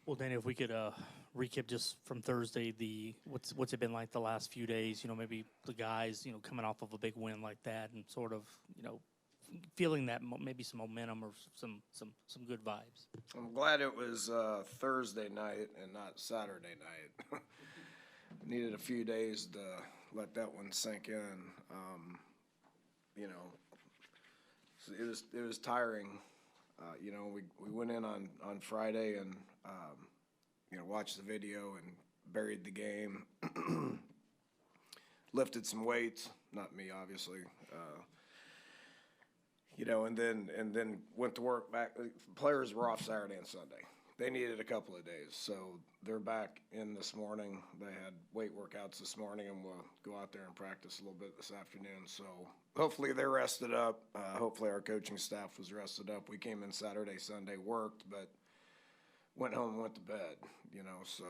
Well, Danny, if we could recap just from Thursday, what's it been like the last few days? Maybe the guys, coming off of a big win like that, and sort of, feeling that maybe some momentum or some good vibes. I'm glad it was Thursday night and not Saturday night. Needed a few days to let that one sink in. You know, it was tiring. We went in on Friday and watched the video and buried the game. Lifted some weights, not me obviously. And then went to work back. Players were off Saturday and Sunday. They needed a couple of days, so they're back in this morning. They had weight workouts this morning, and we'll go out there and practice a little bit this afternoon. So hopefully they're rested up. Hopefully our coaching staff was rested up. We came in Saturday, Sunday, worked, but went home and went to bed. So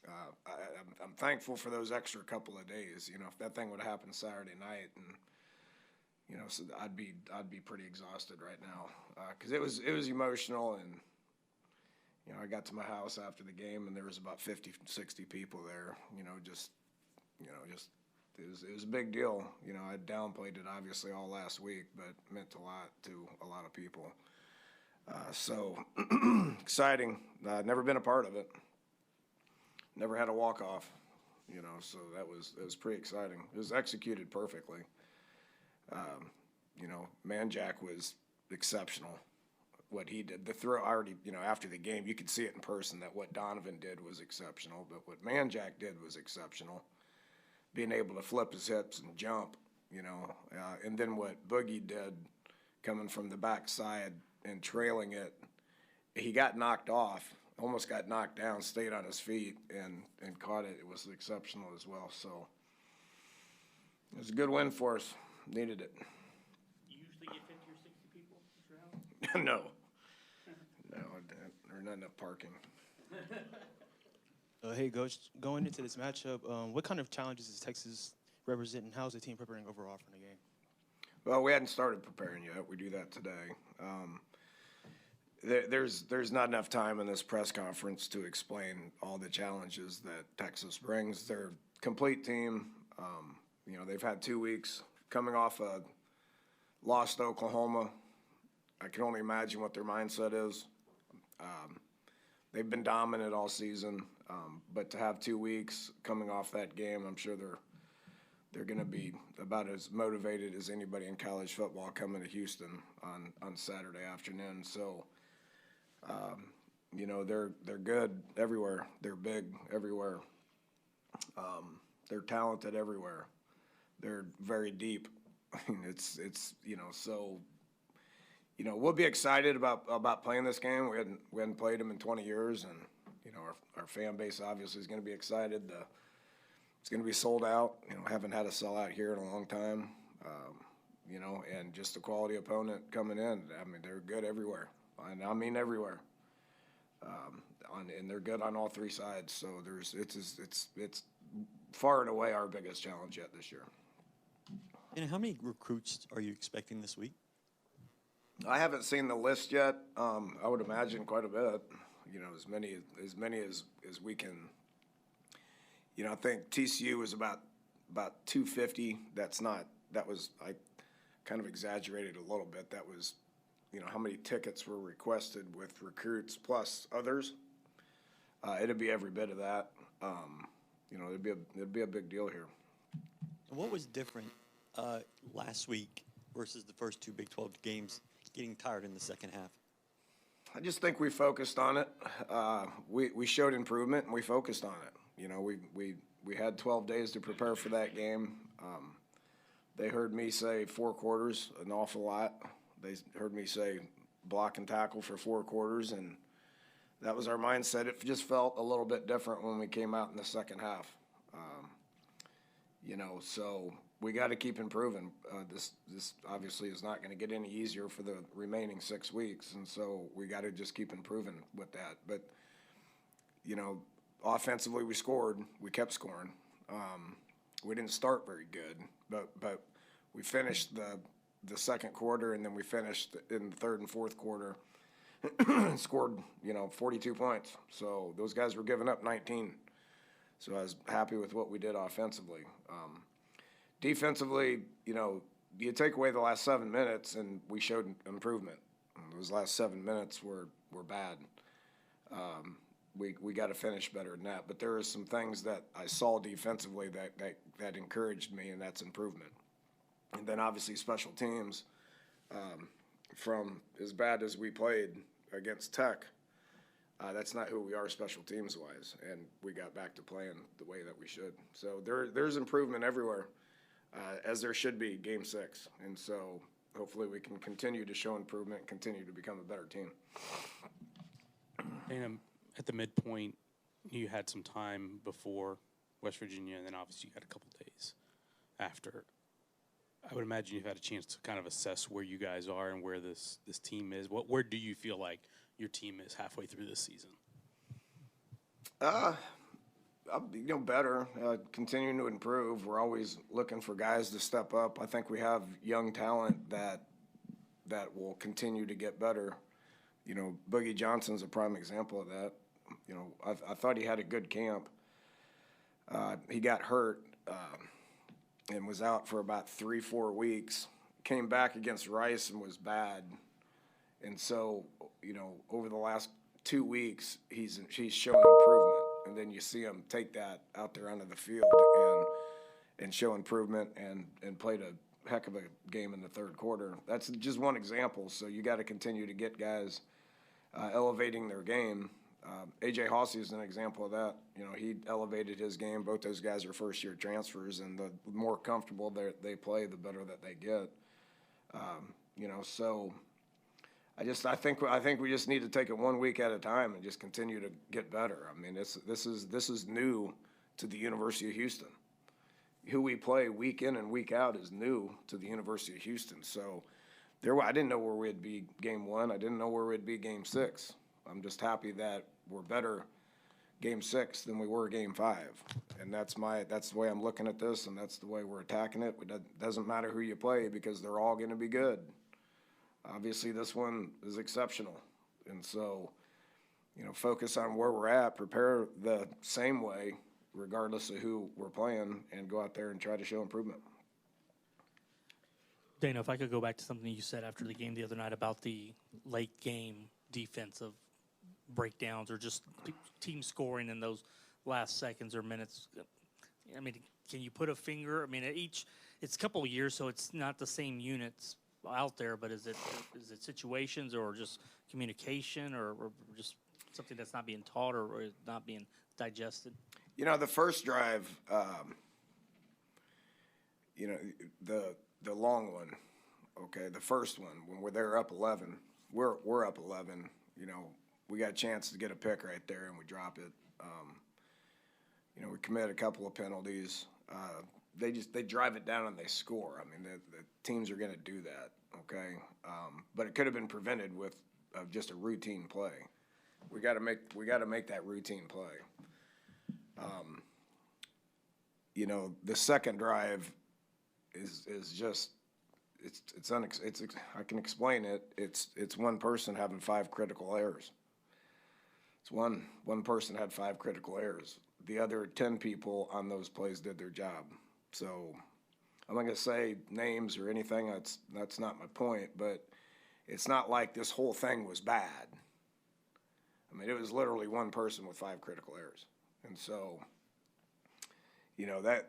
I'm thankful for those extra couple of days. If that thing would have happened Saturday night, and so I'd be pretty exhausted right now because it was emotional. And I got to my house after the game and there was about 50, 60 people there. It was a big deal. I downplayed it obviously all last week, but it meant a lot to a lot of people. So exciting. Never been a part of it. Never had a walk off. So that was pretty exciting. It was executed perfectly. Manjack was exceptional. What he did, the throw already, after the game, you could see it in person that what Donovan did was exceptional, but what Manjack did was exceptional. Being able to flip his hips and jump, and then what Boogie did coming from the backside and trailing it, he got knocked off, almost got knocked down, stayed on his feet and caught it. It was exceptional as well. So it was a good win for us. Needed it. You usually get 50 or 60 people at your house? No, there's not enough parking. Hey, Coach, going into this matchup, what kind of challenges does Texas represent, and how's the team preparing overall for the game? Well, we hadn't started preparing yet. We do that today. There's not enough time in this press conference to explain all the challenges that Texas brings. They're a complete team. They've had 2 weeks coming off a loss to Oklahoma. I can only imagine what their mindset is. They've been dominant all season, but to have 2 weeks coming off that game, I'm sure they're going to be about as motivated as anybody in college football coming to Houston on Saturday afternoon. So, they're good everywhere. They're big everywhere. They're talented everywhere. They're very deep. It's so. We'll be excited about playing this game. We hadn't played them in 20 years, and our fan base obviously is going to be excited. It's going to be sold out. Haven't had a sellout here in a long time. And just a quality opponent coming in. I mean, they're good everywhere, and I mean everywhere. And they're good on all three sides. So it's far and away our biggest challenge yet this year. And how many recruits are you expecting this week? I haven't seen the list yet. I would imagine quite a bit. As many as we can. I think TCU was about 250. That was I kind of exaggerated a little bit. That was, how many tickets were requested with recruits plus others. It'd be every bit of that. It'd be a big deal here. And what was different last week versus the first two Big 12 games, getting tired in the second half? I just think we focused on it. We showed improvement, and we focused on it. We had 12 days to prepare for that game. They heard me say 4 quarters an awful lot. They heard me say block and tackle for 4 quarters, and that was our mindset. It just felt a little bit different when we came out in the second half. So we got to keep improving. This obviously is not going to get any easier for the remaining 6 weeks, and so we got to just keep improving with that. But offensively we scored. We kept scoring. We didn't start very good, but we finished the second quarter, and then we finished in the third and fourth quarter scored, 42 points. So those guys were giving up 19. So I was happy with what we did offensively. Defensively, you take away the last 7 minutes, and we showed improvement. Those last 7 minutes were bad. We got to finish better than that. But there are some things that I saw defensively that encouraged me, and that's improvement. And then obviously special teams, from as bad as we played against Tech, that's not who we are special teams wise, and we got back to playing the way that we should. So there's improvement everywhere, as there should be game 6. And so hopefully we can continue to show improvement, continue to become a better team. And at the midpoint, you had some time before West Virginia, and then obviously you had a couple days after. I would imagine you've had a chance to kind of assess where you guys are and where this team is. Where do you feel like your team is halfway through this season? Better, continuing to improve. We're always looking for guys to step up. I think we have young talent that will continue to get better. Boogie Johnson's a prime example of that. I thought he had a good camp. He got hurt and was out for about 3-4 weeks. Came back against Rice and was bad. And so, over the last 2 weeks, he's shown improvement. And then you see him take that out there onto the field and show improvement and played a heck of a game in the third quarter. That's just one example. So you got to continue to get guys elevating their game. A.J. Hossey is an example of that. He elevated his game. Both those guys are first-year transfers, and the more comfortable they play, the better that they get. So I think we just need to take it 1 week at a time and just continue to get better. I mean, this is new to the University of Houston. Who we play week in and week out is new to the University of Houston. So I didn't know where we'd be game 1. I didn't know where we'd be game 6. I'm just happy that we're better game 6 than we were game 5. And that's the way I'm looking at this, and that's the way we're attacking it. It doesn't matter who you play because they're all going to be good. Obviously, this one is exceptional. And so, focus on where we're at, prepare the same way, regardless of who we're playing, and go out there and try to show improvement. Dana, if I could go back to something you said after the game the other night about the late game defensive breakdowns or just team scoring in those last seconds or minutes. I mean, can you put a finger? I mean, it's a couple of years, so it's not the same units out there, but is it situations or just communication or just something that's not being taught or not being digested? The first drive, the long one, okay, the first one, when they're up 11, we're up 11, we got a chance to get a pick right there and we drop it. We commit a couple of penalties. They drive it down and they score. I mean, the teams are going to do that, okay? But it could have been prevented with just a routine play. We got to make that routine play. The second drive is just I can explain it. It's one person having 5 critical errors. It's one person had 5 critical errors. The other 10 people on those plays did their job. So I'm not going to say names or anything. That's not my point. But it's not like this whole thing was bad. I mean, it was literally one person with 5 critical errors. And so,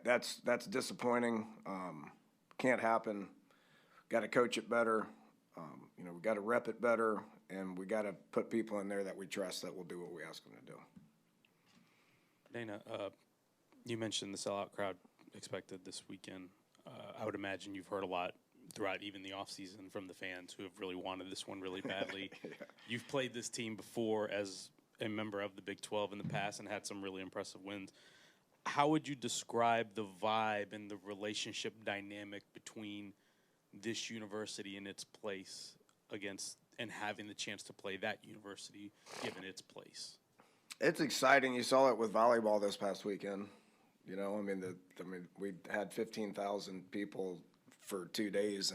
that's disappointing. Can't happen. Got to coach it better. We got to rep it better, and we got to put people in there that we trust that will do what we ask them to do. Dana, you mentioned the sellout crowd expected this weekend. I would imagine you've heard a lot throughout even the offseason from the fans who have really wanted this one really badly. Yeah. You've played this team before as a member of the Big 12 in the past and had some really impressive wins. How would you describe the vibe and the relationship dynamic between this university and its place against and having the chance to play that university given its place? It's exciting. You saw it with volleyball this past weekend. We had 15,000 people for 2 days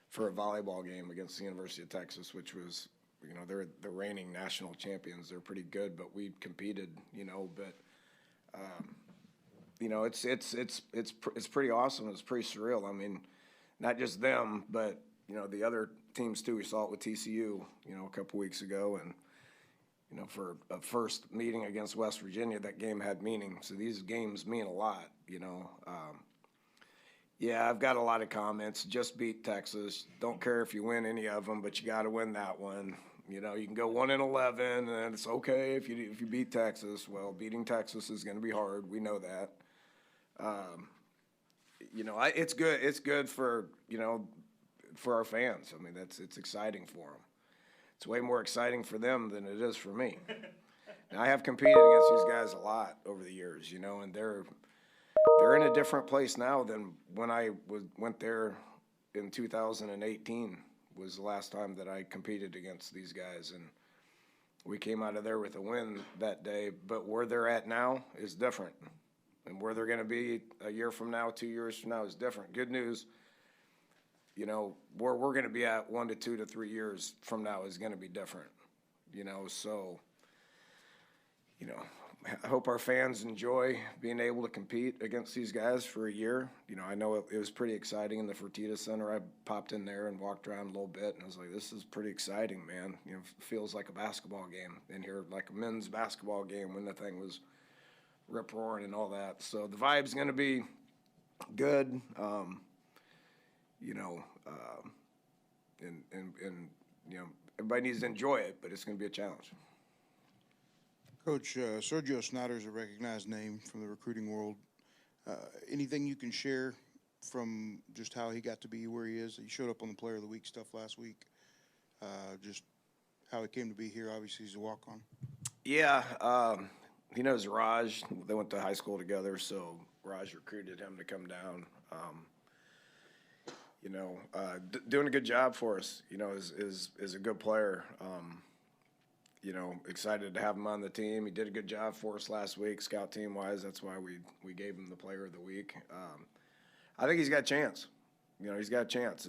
for a volleyball game against the University of Texas, which was you know, they're the reigning national champions. They're pretty good, but we competed, you know, but, you know, it's pretty awesome. It's pretty surreal. I mean, not just them, but, you know, the other teams too. We saw it with TCU, you know, a couple weeks ago, and, you know, for a first meeting against West Virginia, that game had meaning. So these games mean a lot, you know. Yeah, I've got a lot of comments. Just beat Texas. Don't care if you win any of them, but you got to win that one. You know, you can go 1-11, and it's okay if you beat Texas. Well, beating Texas is going to be hard. We know that. You know, it's good. It's good for, you know, for our fans. I mean, it's exciting for them. It's way more exciting for them than it is for me. Now, I have competed against these guys a lot over the years, you know, and they're in a different place now than when I went there in 2018 was the last time that I competed against these guys, and we came out of there with a win that day. But where they're at now is different, and where they're going to be a year from now, 2 years from now is different. Good news. You know, where we're going to be at 1 to 2 to 3 years from now is going to be different, you know, so, you know, I hope our fans enjoy being able to compete against these guys for a year. You know, I know it was pretty exciting in the Fertitta Center. I popped in there and walked around a little bit, and I was like, this is pretty exciting, man. You know, it feels like a basketball game in here, like a men's basketball game when the thing was rip-roaring and all that. So the vibe's going to be good. You know, and you know, everybody needs to enjoy it, but it's going to be a challenge. Coach, Sergio Snyder is a recognized name from the recruiting world. Anything you can share from just how he got to be where he is? He showed up on the Player of the Week stuff last week. Just how he came to be here. Obviously, he's a walk-on. Yeah, he knows Raj. They went to high school together, so Raj recruited him to come down. You know, doing a good job for us, you know, is a good player. You know, excited to have him on the team. He did a good job for us last week, scout team-wise. That's why we gave him the Player of the Week. I think he's got a chance. You know, he's got a chance.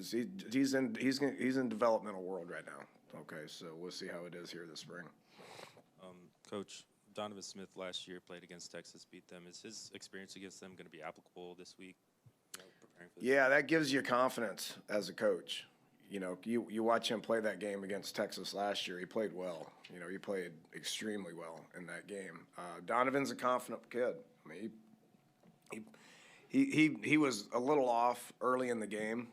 He's in developmental world right now. Okay, so we'll see how it is here this spring. Coach, Donovan Smith last year played against Texas, beat them. Is his experience against them going to be applicable this week? Yeah, that gives you confidence as a coach. You know, you watch him play that game against Texas last year. He played well. You know, he played extremely well in that game. Donovan's a confident kid. I mean, he was a little off early in the game.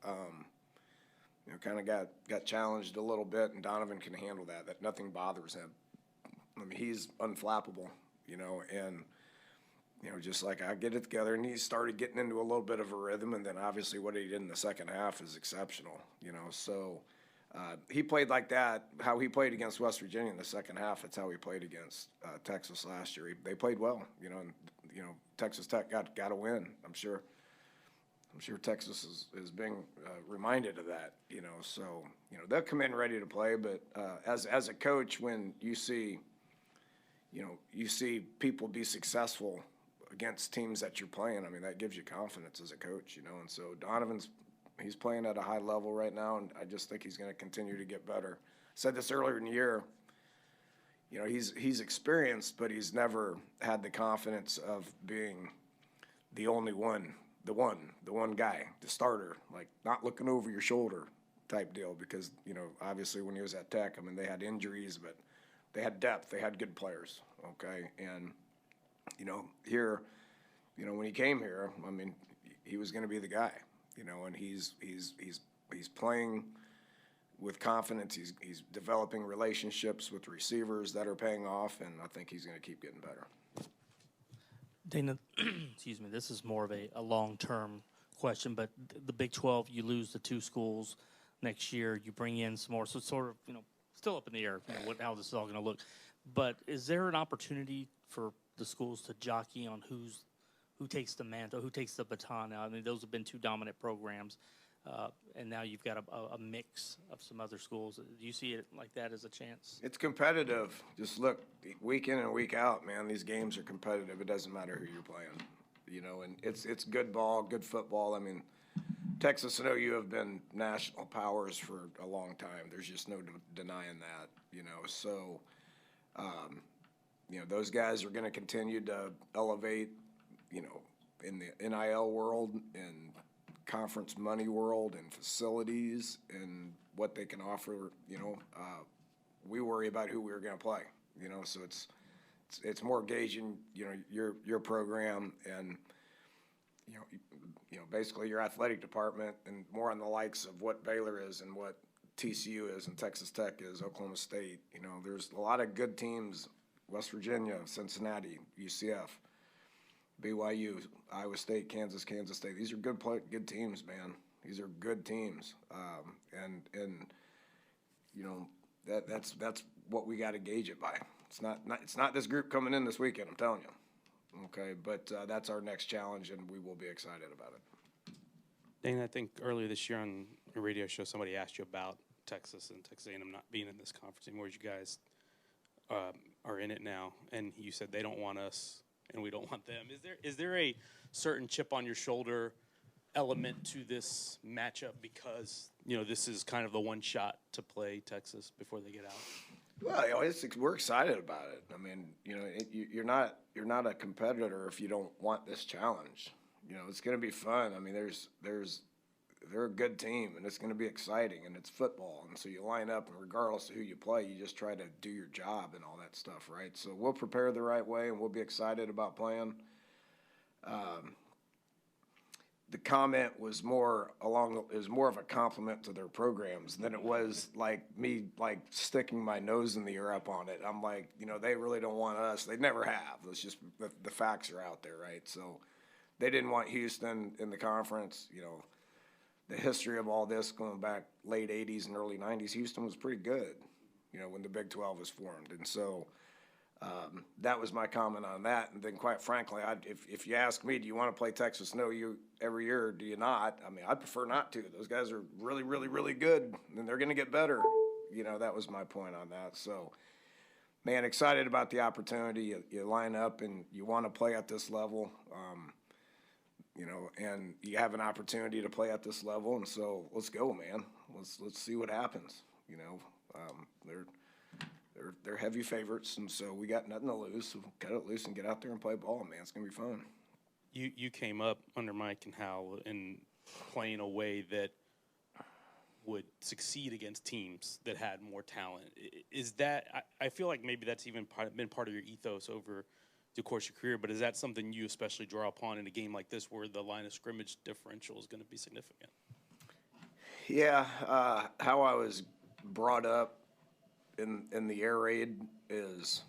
You know, kind of got challenged a little bit, and Donovan can handle that. That nothing bothers him. I mean, he's unflappable. You know, and you know, just like I get it together, and he started getting into a little bit of a rhythm, and then obviously what he did in the second half is exceptional, you know. So he played like that, how he played against West Virginia in the second half. That's how he played against Texas last year. They played well, you know, and, you know, Texas Tech got a win. I'm sure Texas is being reminded of that, you know. So, you know, they'll come in ready to play, but as a coach, when you see people be successful against teams that you're playing, I mean, that gives you confidence as a coach, you know. And so he's playing at a high level right now, and I just think he's going to continue to get better. I said this earlier in the year, you know, he's experienced, but he's never had the confidence of being the only one, the one guy, the starter, like not looking over your shoulder type deal, because, you know, obviously when he was at Tech, I mean, they had injuries, but they had depth, they had good players, okay? And you know, here, you know, when he came here, I mean, he was going to be the guy, you know, and he's playing with confidence. He's developing relationships with receivers that are paying off, and I think he's going to keep getting better. Dana, excuse me, this is more of a long-term question, but the Big 12, you lose the 2 schools next year, you bring in some more, so it's sort of, you know, still up in the air, you know, how this is all going to look. But is there an opportunity for the schools to jockey on who takes the mantle, who takes the baton now? I mean, those have been 2 dominant programs, and now you've got a mix of some other schools. Do you see it like that as a chance? It's competitive. Just look, week in and week out, man, these games are competitive. It doesn't matter who you're playing, you know, and it's good ball, good football. I mean, Texas and OU have been national powers for a long time. There's just no denying that, you know. So, you know, those guys are going to continue to elevate, you know, in the NIL world, in conference money world, and facilities, and what they can offer. You know, we worry about who we're going to play. You know, so it's more gauging, you know, your program and, you know, basically your athletic department, and more on the likes of what Baylor is and what TCU is and Texas Tech is, Oklahoma State. You know, there's a lot of good teams, West Virginia, Cincinnati, UCF, BYU, Iowa State, Kansas State. These are good teams, man. These are good teams. And you know, that's what we got to gauge it by. It's not this group coming in this weekend, I'm telling you. Okay, but that's our next challenge, and we will be excited about it. Dana, I think earlier this year on a radio show, somebody asked you about Texas and Texas A&M not being in this conference anymore. You guys are in it now, and you said they don't want us, and we don't want them. Is there a certain chip on your shoulder element to this matchup because, you know, this is kind of the one shot to play Texas before they get out? Well, you know, we're excited about it. I mean, you know, you're not a competitor if you don't want this challenge. You know, it's going to be fun. I mean, they're a good team, and it's going to be exciting, and it's football, and so you line up, and regardless of who you play, you just try to do your job and all that stuff, right? So we'll prepare the right way, and we'll be excited about playing. The comment was more of a compliment to their programs than it was like me sticking my nose in the air up on it. I'm like, you know, they really don't want us. They never have. It's just the facts are out there, right? So they didn't want Houston in the conference. You know, the history of all this going back late 80s and early 90s, Houston was pretty good, you know, when the Big 12 was formed. And so that was my comment on that. And then, quite frankly, if you ask me, do you want to play Texas OU every year, or do you not? I mean, I'd prefer not to. Those guys are really, really, really good, and they're going to get better. You know, that was my point on that. So, man, excited about the opportunity. You line up and you want to play at this level, you know, and you have an opportunity to play at this level. And so let's go, man. Let's see what happens. You know, they're heavy favorites, and so we got nothing to lose. So cut it loose and get out there and play ball, man. It's gonna be fun. You came up under Mike and Hal in playing a way that would succeed against teams that had more talent. Is that I feel like maybe that's even been part of your ethos over the course of your career, but is that something you especially draw upon in a game like this where the line of scrimmage differential is going to be significant? Yeah, how I was brought up in the air raid is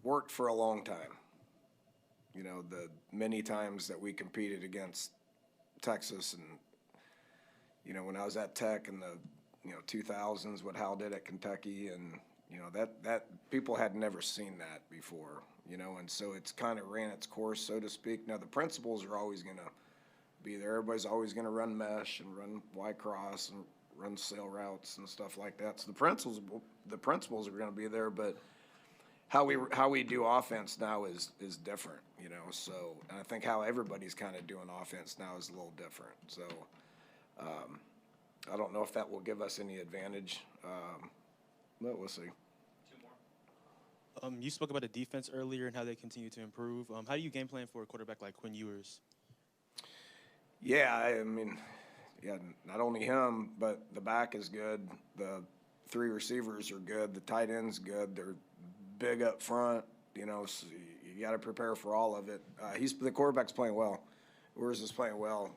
worked for a long time. You know, the many times that we competed against Texas, and you know, when I was at Tech in the 2000s, what Hal did at Kentucky, and you know that people had never seen that before. You know, and so it's kind of ran its course, so to speak. Now the principles are always going to be there. Everybody's always going to run mesh and run Y cross and run sail routes and stuff like that. So the principles are going to be there, but how we do offense now is different, you know. So, and I think how everybody's kind of doing offense now is a little different. So I don't know if that will give us any advantage, but we'll see. You spoke about the defense earlier and how they continue to improve. How do you game plan for a quarterback like Quinn Ewers? Yeah, I mean, yeah, not only him, but the back is good. The three receivers are good. The tight end's good. They're big up front, you know, so you got to prepare for all of it. The quarterback's playing well. Ewers is playing well.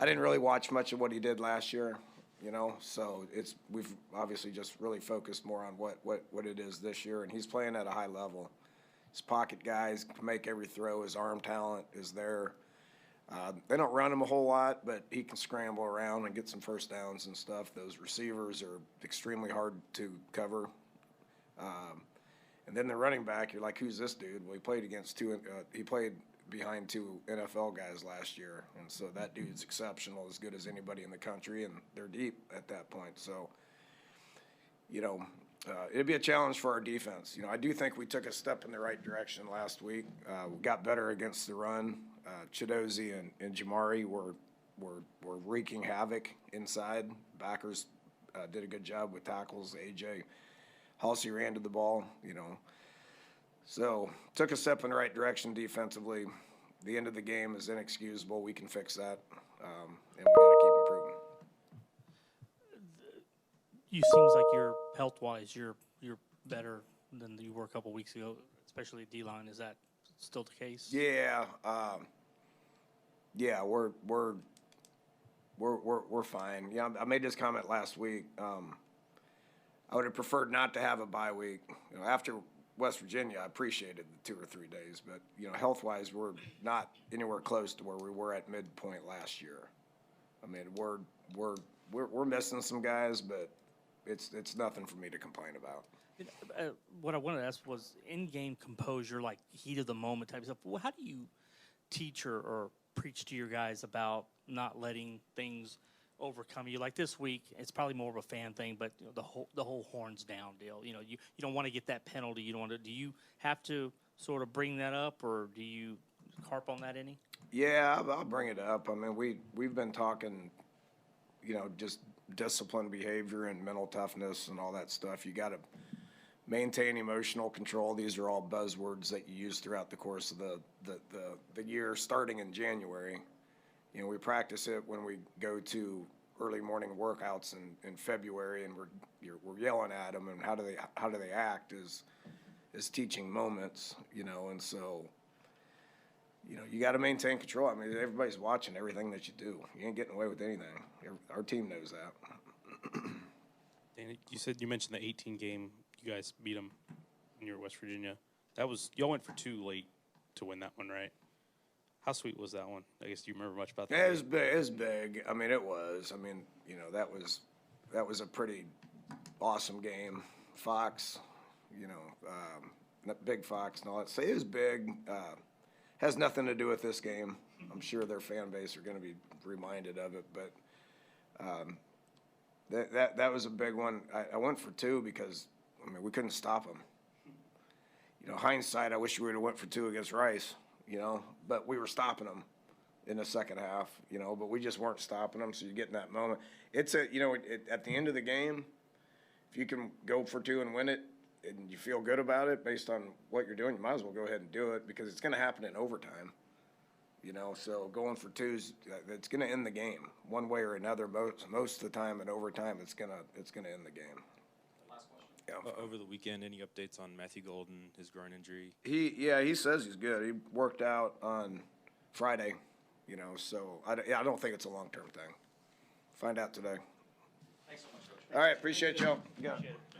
I didn't really watch much of what he did last year, you know, so we've obviously just really focused more on what it is this year, and he's playing at a high level. His pocket guys can make every throw. His arm talent is there. They don't run him a whole lot, but he can scramble around and get some first downs and stuff. Those receivers are extremely hard to cover. And then the running back, you're like, who's this dude? Well, he played behind two NFL guys last year, and so that dude's exceptional, as good as anybody in the country, and they're deep at that point. So, you know, it'd be a challenge for our defense. You know, I do think we took a step in the right direction last week. We got better against the run. Chidozie and Jamari were were wreaking havoc inside. Backers did a good job with tackles. AJ Halsey ran to the ball, you know. So took a step in the right direction defensively. The end of the game is inexcusable. We can fix that, and we got to keep improving. You seems like you're health-wise, you're better than you were a couple weeks ago, especially D-line. Is that still the case? Yeah, yeah, we're fine. Yeah, I made this comment last week. I would have preferred not to have a bye week. You know, after West Virginia, I appreciated the 2 or 3 days, but you know, health-wise, we're not anywhere close to where we were at midpoint last year. I mean, we're missing some guys, but it's nothing for me to complain about. What I wanted to ask was in-game composure, like heat of the moment type stuff. Well, how do you teach or preach to your guys about not letting things overcome you? Like this week, it's probably more of a fan thing, but you know, the whole horns down deal. You know, you don't want to get that penalty. You don't want to. Do you have to sort of bring that up, or do you harp on that any? Yeah, I'll bring it up. I mean, we've been talking, you know, just disciplined behavior and mental toughness and all that stuff. You got to maintain emotional control. These are all buzzwords that you use throughout the course of the year, starting in January. You know, we practice it when we go to early morning workouts in February, and we're yelling at them, and how do they act is teaching moments, you know, and so, you know, you got to maintain control. I mean, everybody's watching everything that you do. You ain't getting away with anything. Our team knows that. Dana, you mentioned the 18 game. You guys beat them when you were West Virginia. Y'all went for 2 late to win that one, right? How sweet was that one? I guess, do you remember much about that? It was big. It was big. I mean, it was. I mean, you know, that was a pretty awesome game. Fox, you know, big Fox and all that. So it was big. Has nothing to do with this game. I'm sure their fan base are going to be reminded of it, but that was a big one. I went for 2 because, I mean, we couldn't stop them. You know, hindsight, I wish we would have went for 2 against Rice, you know, but we were stopping them in the second half, you know, but we just weren't stopping them, so you get in that moment. It's you know, at the end of the game, if you can go for 2 and win it, and you feel good about it based on what you're doing, you might as well go ahead and do it, because it's going to happen in overtime, you know, so going for 2's, it's going to end the game one way or another. Most of the time in overtime, it's going to end the game. Yeah. Over the weekend, any updates on Matthew Golden, his groin injury? He says he's good. He worked out on Friday, you know, so I don't think it's a long-term thing. Find out today. Thanks so much, Coach. All right, appreciate y'all. Yeah. Appreciate it.